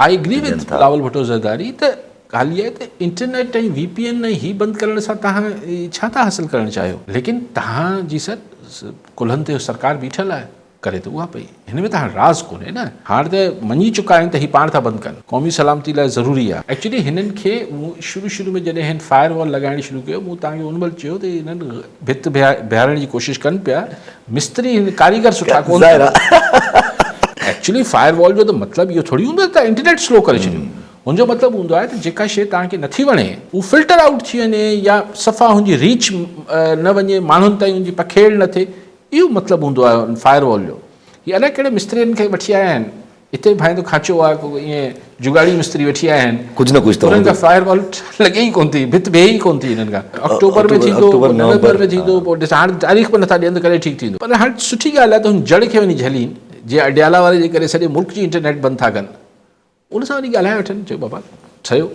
I agree with Bilawal Bhutto Zardari त ॻाल्हि आहे त इंटरनेट ऐं VPN ही बंदि करण सां तव्हां छा था हासिल करणु चाहियो, लेकिन तव्हांजी कुल्हनि ते सरकार बीठल आहे करे त उहा पई, हिन में त हाणे राज़ कोन्हे न। हाणे त मञी चुका आहिनि त ही पाण था बंदि कनि, क़ौमी सलामती लाइ ज़रूरी आहे। एक्चुअली हिननि खे शुरू में जॾहिं हिन फायर वॉल लॻाइण शुरू कयो, मूं तव्हांखे उन महिल चयो त हिननि भित बिहारण जी कोशिशि कनि पिया, मिस्त्री कारीगर सुठा कोन। एक्चुअली फायर वॉल जो त मतिलबु इहो थोरी हूंदो आहे त इंटरनेट स्लो करे छॾियो। उनजो मतिलबु हूंदो आहे त जेका शइ तव्हांखे नथी वणे उहा फिल्टर आउट थी वञे या सफ़ा हुनजी रीच न वञे, माण्हुनि ताईं हुनजी पखेड़ न थिए, इहो मतिलबु हूंदो आहे फायर वॉल जो। हीअ अलाए कहिड़े मिस्त्रियुनि खे वठी आया आहिनि, हिते भाइंदो खांचो आहे, ईअं जुगाड़ी मिस्त्री वठी आया आहिनि, कुझु न कुझु उन्हनि खां फायर वॉल लॻे ई कोन थी, भित बिहे ई कोन थी हिननि खां। अक्टूबर में थींदो, नवंबर में थींदो, पोइ ॾिस हाणे तारीख़ पर नथा ॾियनि त करे ठीकु थींदो। पर हाणे सुठी ॻाल्हि आहे त हुन जड़ खे वञी झलीनि, जीअं अडियाला वारे जे करे सॼे मुल्क जी इंटरनेट बंदि था कनि, उन सां वञी ॻाल्हाए वठनि, चयो बाबा ठहियो।